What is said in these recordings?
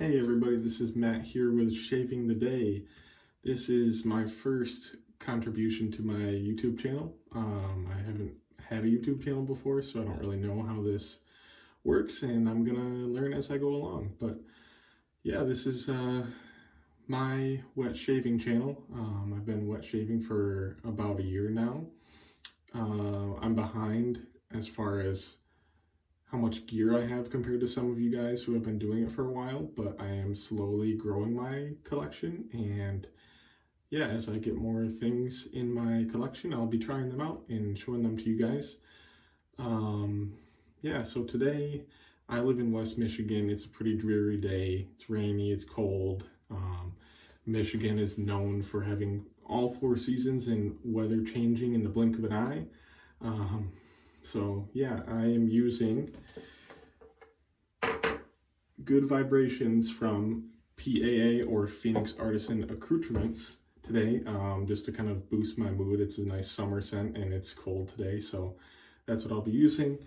Hey everybody, this is Matt here with Shaving the Day. This is my first contribution to my YouTube channel. I haven't had a YouTube channel before, so I don't really know how this works, and I'm gonna learn as I go along. But yeah, this is my wet shaving channel. I've been wet shaving for about a year now. I'm behind as far as how much gear I have compared to some of you guys who have been doing it for a while, but I am slowly growing my collection, and yeah, as I get more things in my collection, I'll be trying them out and showing them to you guys. Yeah, so today I live in West Michigan. It's a pretty dreary day. It's rainy, it's cold. Michigan is known for having all 4 seasons and weather changing in the blink of an eye. So yeah, I am using Good Vibrations from PAA or Phoenix Artisan Accoutrements today, just to kind of boost my mood. It's a nice summer scent and it's cold today, so that's what I'll be using.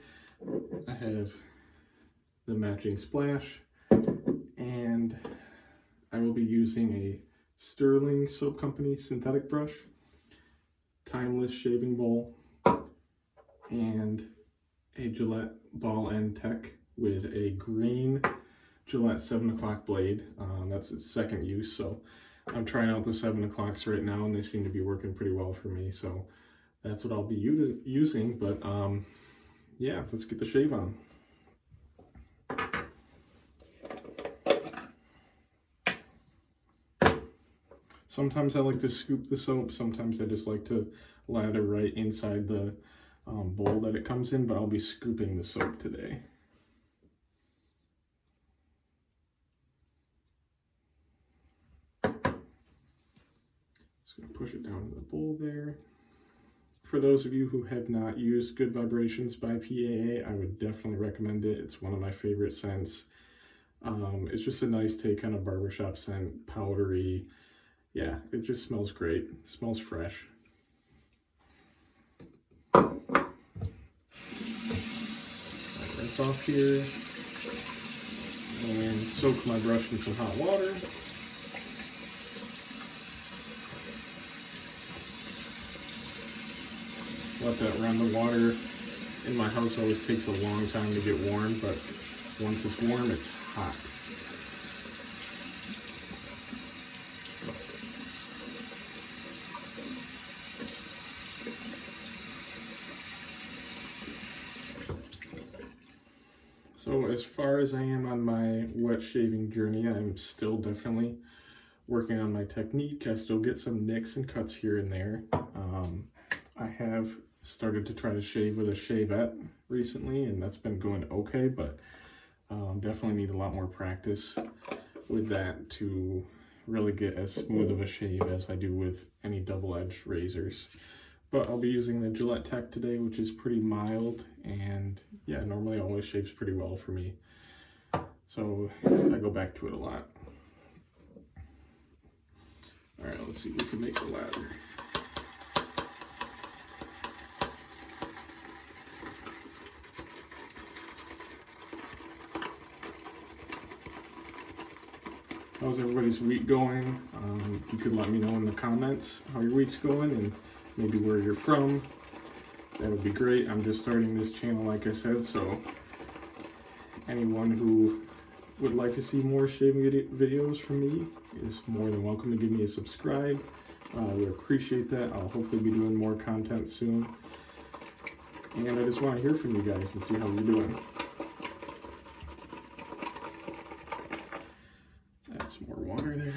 I have the matching splash, and I will be using a Sterling Soap Company synthetic brush, Timeless shaving bowl, and a Gillette ball end tech with a green Gillette 7 o'clock blade. That's its second use, so I'm trying out the 7 o'clocks right now, and they seem to be working pretty well for me, so that's what I'll be using. But yeah, let's get the shave on. Sometimes I like to scoop the soap, sometimes I just like to lather right inside the bowl that it comes in, but I'll be scooping the soap today. Just going to push it down in the bowl there. For those of you who have not used Good Vibrations by PAA, I would definitely recommend it. It's one of my favorite scents. It's just a nice take on a barbershop scent, powdery. Yeah, it just smells great. It smells fresh. Rinse off here and soak my brush in some hot water. Let that run. The water in my house always takes a long time to get warm, but once it's warm, it's hot. So as far as I am on my wet shaving journey, I'm still definitely working on my technique. I still get some nicks and cuts here and there. I have started to try to shave with a shavette recently, and that's been going okay, but definitely need a lot more practice with that to really get as smooth of a shave as I do with any double-edged razors. But I'll be using the Gillette Tech today, which is pretty mild, and yeah, normally always shaves pretty well for me. So I go back to it a lot. All right, let's see if we can make a ladder. How's everybody's week going? If you could let me know in the comments how your week's going and maybe where you're from, that would be great. I'm just starting this channel, like I said, so anyone who would like to see more shaving videos from me is more than welcome to give me a subscribe. I would appreciate that. I'll hopefully be doing more content soon. And I just want to hear from you guys and see how you're doing. Add some more water there.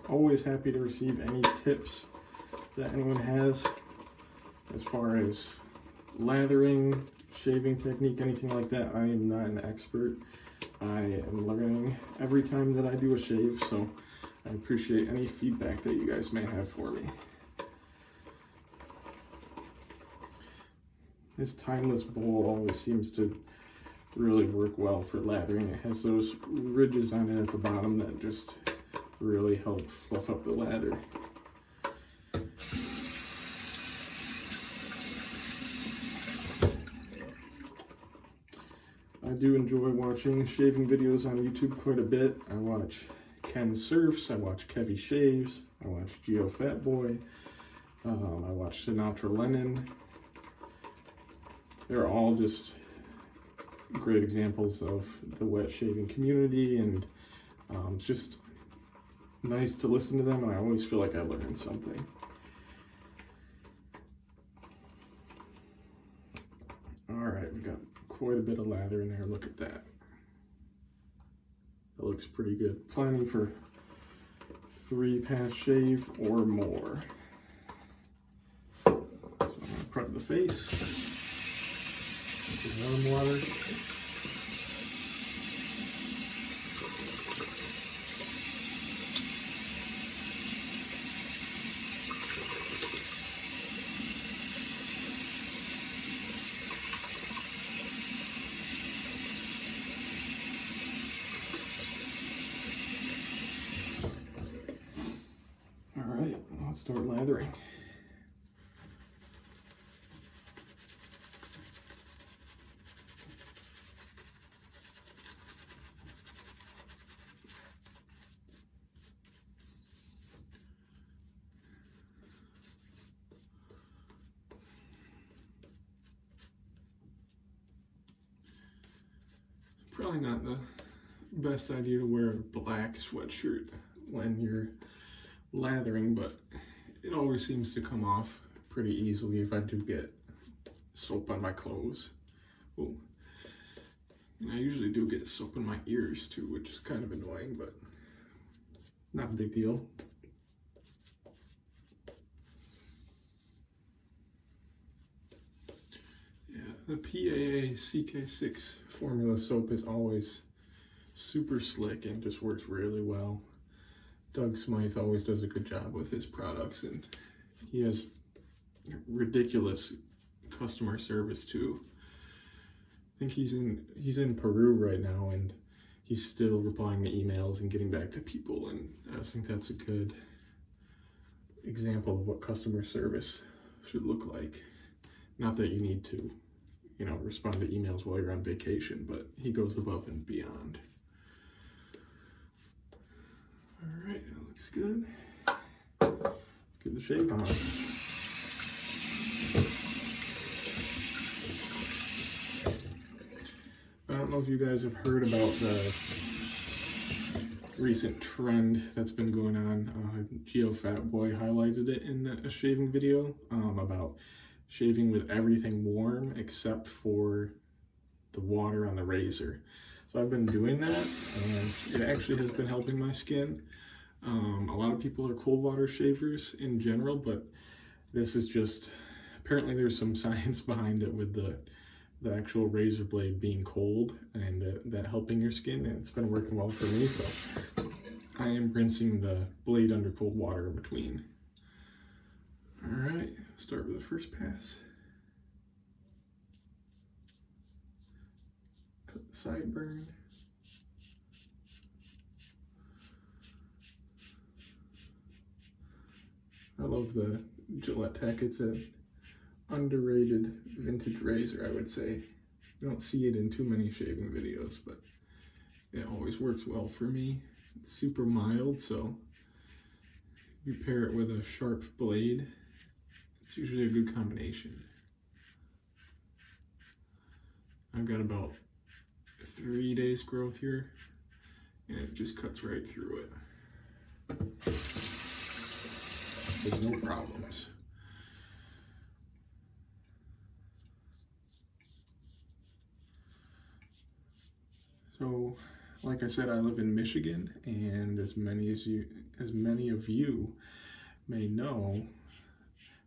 Always happy to receive any tips that anyone has as far as lathering, shaving technique, anything like that. I am not an expert. I am learning every time that I do a shave, so I appreciate any feedback that you guys may have for me. This timeless bowl always seems to really work well for lathering. It has those ridges on it at the bottom that just really help fluff up the lather. I do enjoy watching shaving videos on YouTube quite a bit. I watch Ken Surfs, I watch Kevy Shaves, I watch Geo Fatboy, I watch Sinatra Lennon. They're all just great examples of the wet shaving community, and it's just nice to listen to them, and I always feel like I learned something. All right, we got quite a bit of lather in there. Look at that. That looks pretty good. Planning for 3-pass shave or more. So I'm gonna prep the face with warm water. Alright, let's start lathering. Probably not the best idea to wear a black sweatshirt when you're lathering, but it always seems to come off pretty easily if I do get soap on my clothes. Ooh. And I usually do get soap in my ears too, which is kind of annoying, but not a big deal. Yeah, the PAA CK6 formula soap is always super slick and just works really well. Doug Smythe always does a good job with his products, and he has ridiculous customer service too. I think he's in Peru right now, and he's still replying to emails and getting back to people, and I think that's a good example of what customer service should look like. Not that you need to, respond to emails while you're on vacation, but he goes above and beyond. All right, that looks good. Let's get the shave on. I don't know if you guys have heard about the recent trend that's been going on. Geo Fatboy highlighted it in a shaving video about shaving with everything warm except for the water on the razor. So I've been doing that, and it actually has been helping my skin. A lot of people are cold water shavers in general, but this is just, apparently there's some science behind it with the actual razor blade being cold and that helping your skin, and it's been working well for me, so I am rinsing the blade under cold water in between. All right, start with the first pass. Cut the sideburn. I love the Gillette tech. It's an underrated vintage razor, I would say. You don't see it in too many shaving videos, but it always works well for me. It's super mild, so if you pair it with a sharp blade, it's usually a good combination. I've got about 3 days growth here, and it just cuts right through it. There's no problems. So, like I said, I live in Michigan, and as many of you may know,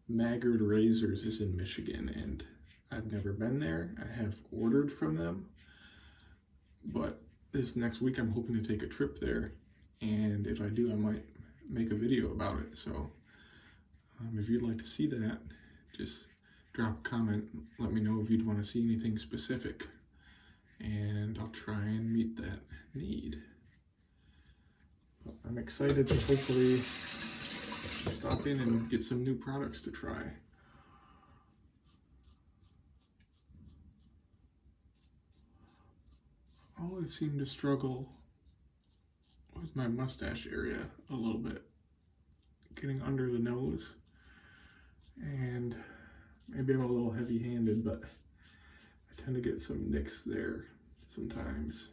Maggard Razors is in Michigan, and I've never been there. I have ordered from them, but this next week I'm hoping to take a trip there, and if I do, I might make a video about it. So if you'd like to see that, just drop a comment, let me know if you'd want to see anything specific, and I'll try and meet that need. But I'm excited to hopefully stop in and get some new products to try. I always seem to struggle with my mustache area a little bit, getting under the nose, and maybe I'm a little heavy-handed, but I tend to get some nicks there sometimes,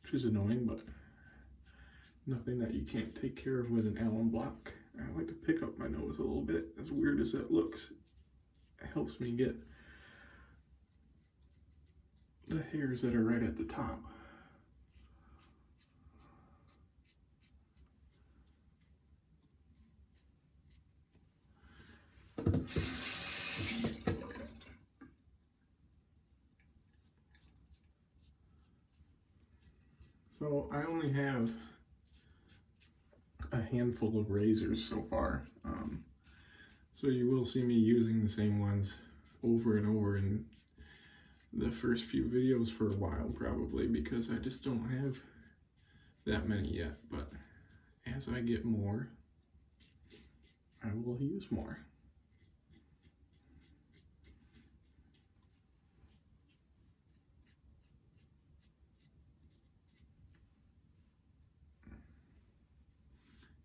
which is annoying, but nothing that you can't take care of with an Allen block. I like to pick up my nose a little bit, as weird as that looks. It helps me get the hairs that are right at the top. So I only have a handful of razors so far. So you will see me using the same ones over and over in the first few videos for a while, probably, because I just don't have that many yet. But as I get more, I will use more.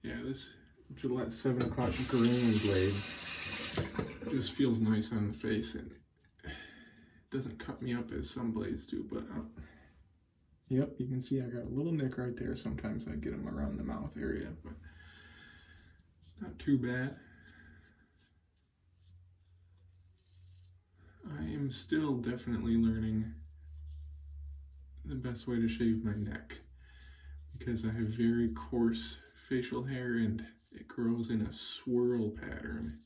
Yeah, this Gillette 7 o'clock green blade just feels nice on the face, and it doesn't cut me up as some blades do, but yep, you can see I got a little nick right there. Sometimes I get them around the mouth area, but not too bad. I am still definitely learning the best way to shave my neck, because I have very coarse facial hair and it grows in a swirl pattern.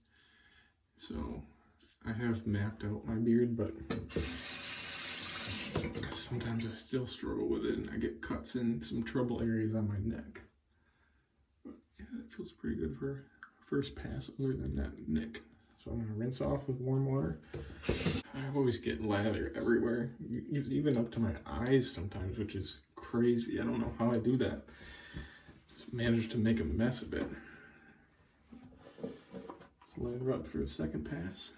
So I have mapped out my beard, but sometimes I still struggle with it and I get cuts in some trouble areas on my neck. But yeah, that feels pretty good for first pass other than that nick. So I'm gonna rinse off with warm water. I always get lather everywhere, even up to my eyes sometimes, which is crazy. I don't know how I do that. Just managed to make a mess of it. Let's lather up for a second pass.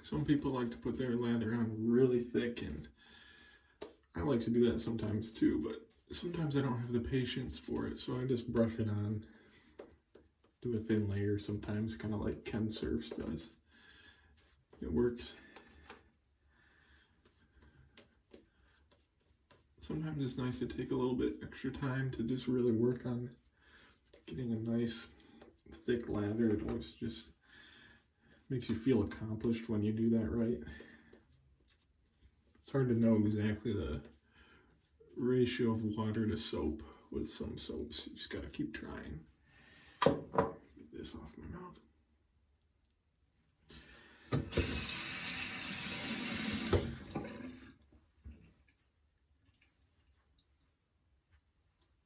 Some people like to put their lather on really thick, and I like to do that sometimes too, but sometimes I don't have the patience for it, so I just brush it on, do a thin layer sometimes, kind of like Ken Surfs does. It works. Sometimes it's nice to take a little bit extra time to just really work on getting a nice thick lather. It always just makes you feel accomplished when you do that right. It's hard to know exactly the ratio of water to soap with some soaps. You just gotta keep trying. Get this off my mouth.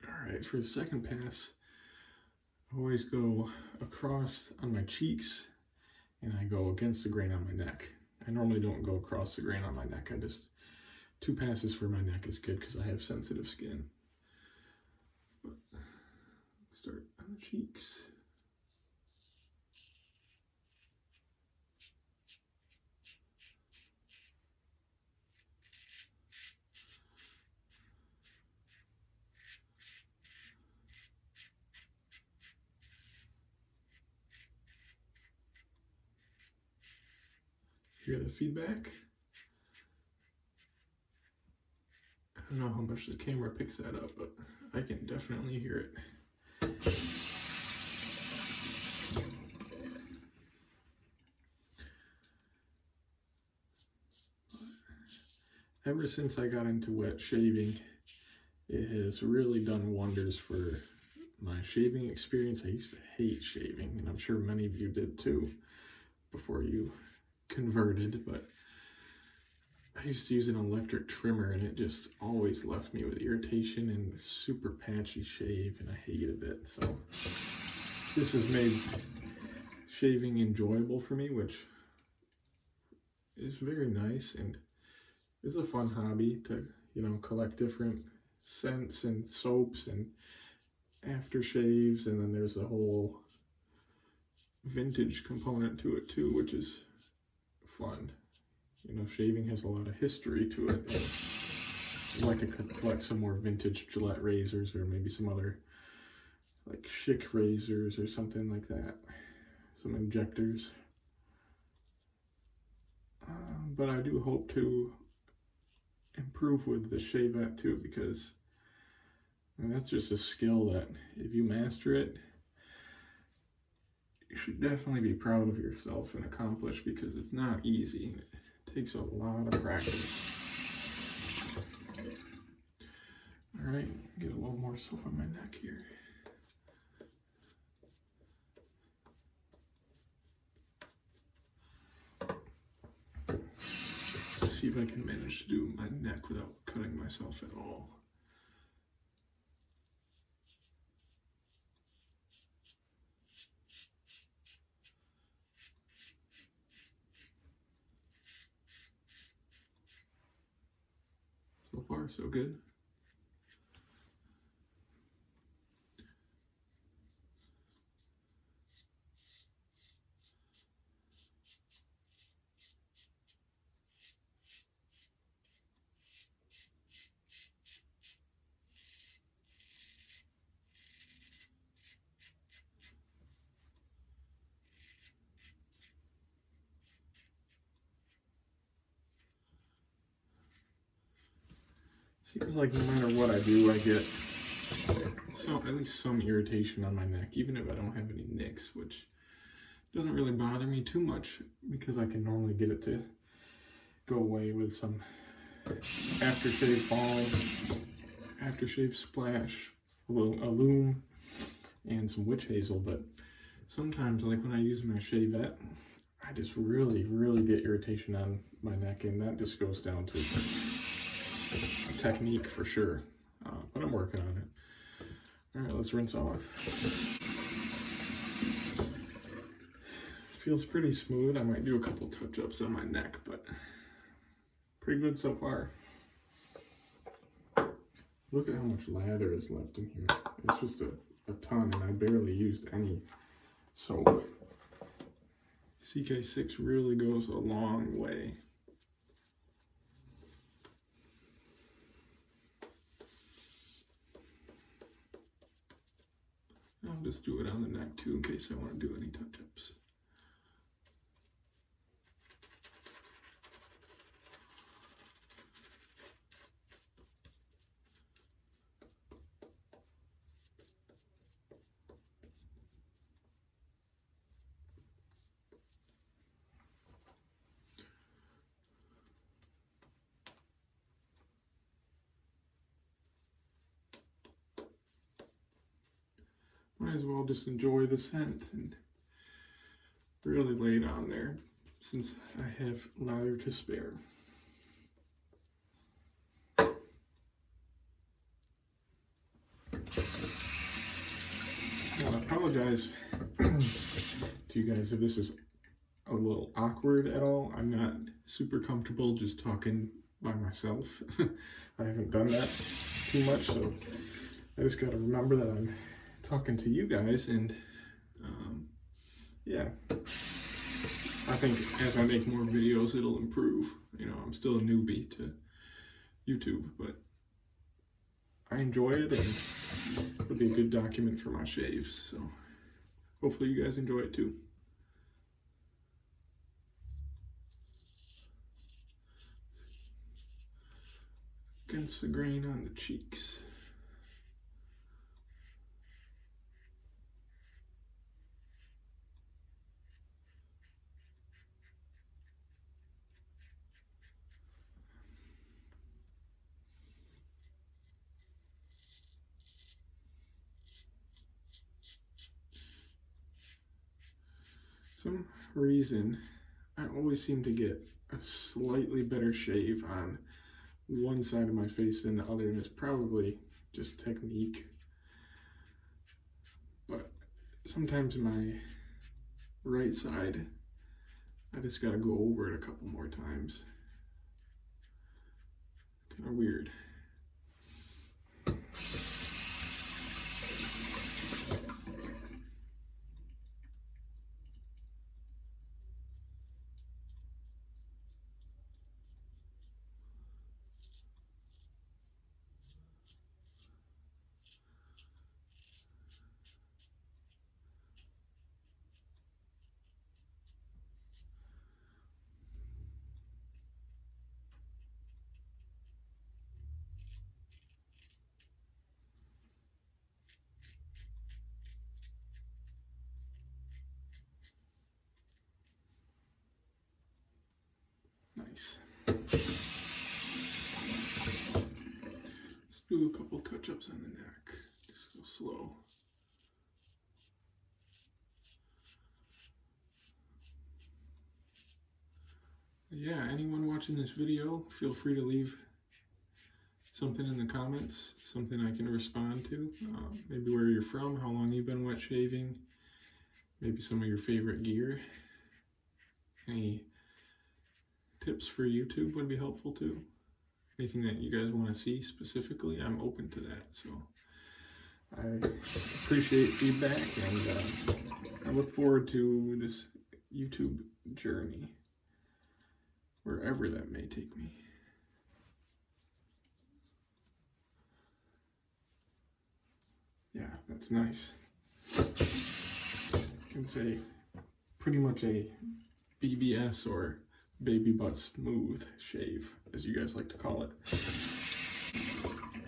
Alright, for the second pass, I always go across on my cheeks and I go against the grain on my neck. I normally don't go across the grain on my neck. I just, 2 passes for my neck is good because I have sensitive skin. But start on the cheeks. Hear the feedback? I don't know how much the camera picks that up, but I can definitely hear it. Ever since I got into wet shaving, it has really done wonders for my shaving experience. I used to hate shaving, and I'm sure many of you did too before you converted, but I used to use an electric trimmer and it just always left me with irritation and super patchy shave, and I hated it. So this has made shaving enjoyable for me, which is very nice, and it's a fun hobby to, you know, collect different scents and soaps and aftershaves, and then there's a whole vintage component to it too, which is fun. You know, shaving has a lot of history to it. I'd like to collect some more vintage Gillette razors, or maybe some other like chic razors or something like that. Some injectors. But I do hope to improve with the shavette too, because I mean, that's just a skill that if you master it, you should definitely be proud of yourself and accomplish, because it's not easy. It takes a lot of practice. All right, get a little more soap on my neck here. Let's see if I can manage to do my neck without cutting myself at all. So far, so good. Seems like no matter what I do, I get at least some irritation on my neck, even if I don't have any nicks, which doesn't really bother me too much, because I can normally get it to go away with some aftershave balm, aftershave splash, a loom, and some witch hazel. But sometimes, like when I use my shavette, I just really get irritation on my neck, and that just goes down to a technique for sure. But I'm working on it. All right, let's rinse off. Feels pretty smooth. I might do a couple touch-ups on my neck, but pretty good so far. Look at how much lather is left in here. It's just a ton, and I barely used any soap. CK6 really goes a long way. I'll just do it on the neck too, in case I want to do any touch-ups. Might as well just enjoy the scent and really lay it on there, since I have lather to spare. I apologize to you guys if this is a little awkward at all. I'm not super comfortable just talking by myself. I haven't done that too much, so I just got to remember that I'm talking to you guys, and yeah, I think as I make more videos it'll improve. You know, I'm still a newbie to YouTube, but I enjoy it, and it'll be a good document for my shaves, so hopefully you guys enjoy it too. Against the grain on the cheeks. Some reason I always seem to get a slightly better shave on one side of my face than the other, and it's probably just technique. But sometimes my right side, I just gotta go over it a couple more times. Kind of weird. Nice. Let's do a couple touch-ups on the neck. Just go slow. Yeah, anyone watching this video, feel free to leave something in the comments, something I can respond to. Maybe where you're from, how long you've been wet shaving, maybe some of your favorite gear. Any tips for YouTube would be helpful too. Anything that you guys want to see specifically, I'm open to that. So I appreciate feedback, and I look forward to this YouTube journey, wherever that may take me. Yeah, that's nice. I can say pretty much a BBS or baby butt smooth shave, as you guys like to call it.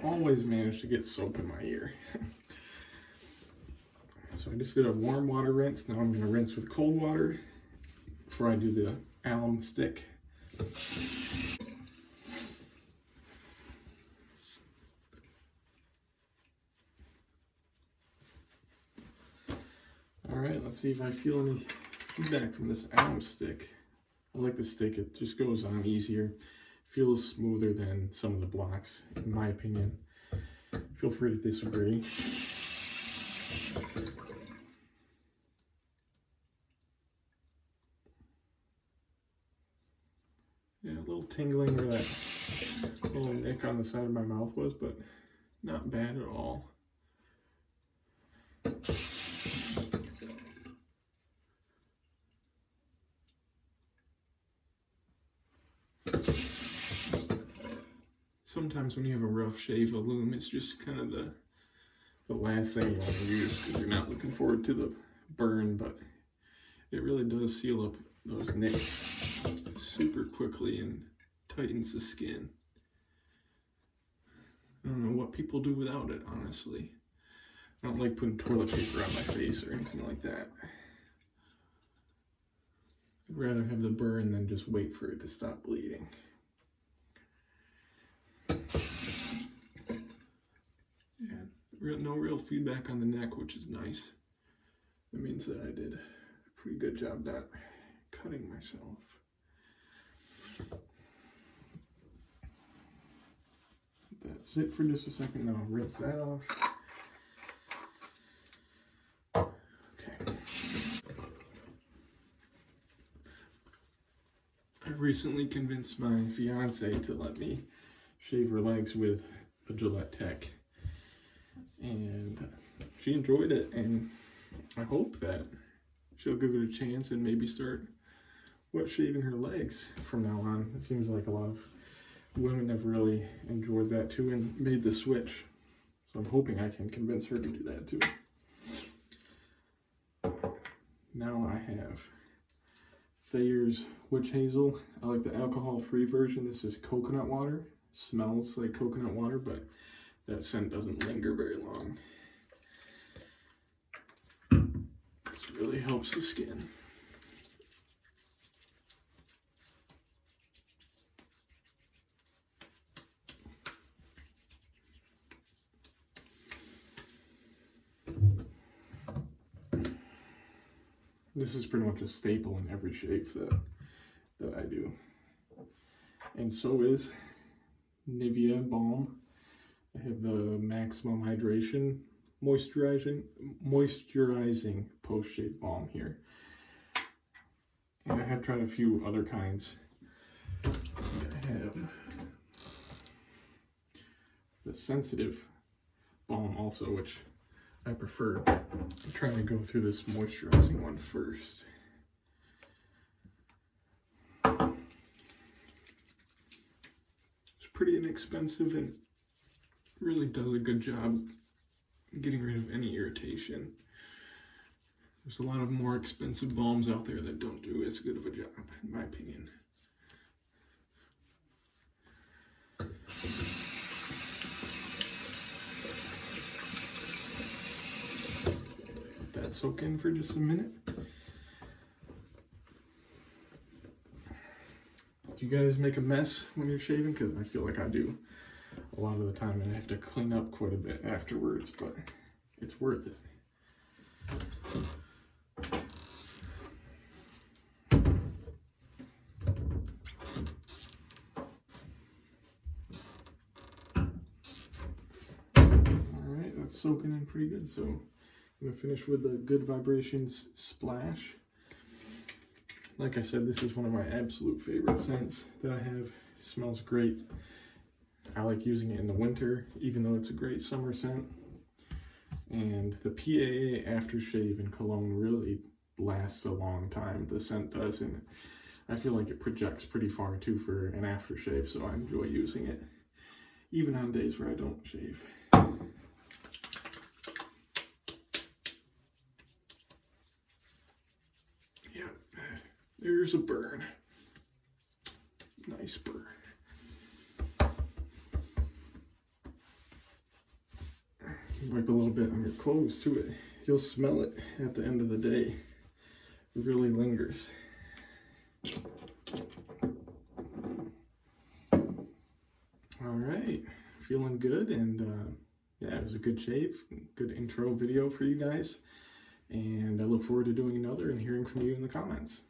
Always manage to get soap in my ear. So I just did a warm water rinse. Now I'm going to rinse with cold water before I do the alum stick. Alright, let's see if I feel any feedback from this alum stick. I like the stick, it just goes on easier. Feels smoother than some of the blocks, in my opinion. Feel free to disagree. Yeah, a little tingling where that little nick on the side of my mouth was, but not bad at all. Sometimes when you have a rough shave, a loom is just kind of the last thing you want to use because you're not looking forward to the burn, but it really does seal up those nicks super quickly and tightens the skin. I don't know what people do without it, honestly. I don't like putting toilet paper on my face or anything like that. I'd rather have the burn than just wait for it to stop bleeding. Yeah, no real feedback on the neck, which is nice. That means that I did a pretty good job not cutting myself. That's it for just a second. Now I'll rinse that off. Okay. I recently convinced my fiance to let me shave her legs with a Gillette Tech, and she enjoyed it, and I hope that she'll give it a chance and maybe start wet shaving her legs from now on. It seems like a lot of women have really enjoyed that too and made the switch, so I'm hoping I can convince her to do that too. Now I have Thayer's Witch Hazel. I like the alcohol-free version. This is coconut water. Smells like coconut water, but that scent doesn't linger very long. This really helps the skin. This is pretty much a staple in every shave that that I do. And so is Nivea Balm. I have the maximum hydration moisturizing post-shave balm here. And I have tried a few other kinds. I have the sensitive balm also, which I prefer. I'm trying to go through this moisturizing one first. It's pretty inexpensive and really does a good job getting rid of any irritation. There's a lot of more expensive balms out there that don't do as good of a job, in my opinion. Let that soak in for just a minute. Do you guys make a mess when you're shaving? Because I feel like I do a lot of the time, and I have to clean up quite a bit afterwards, but it's worth it. Alright, that's soaking in pretty good, so I'm going to finish with the Good Vibrations Splash. Like I said, this is one of my absolute favorite scents that I have. It smells great. I like using it in the winter, even though it's a great summer scent. And the PAA aftershave and cologne really lasts a long time. The scent does, and I feel like it projects pretty far too for an aftershave, so I enjoy using it, even on days where I don't shave. Yep, there's a burn. Nice burn. Wipe a little bit on your clothes too. You'll smell it at the end of the day. It really lingers. Alright, feeling good, and yeah, it was a good shave, good intro video for you guys, and I look forward to doing another and hearing from you in the comments.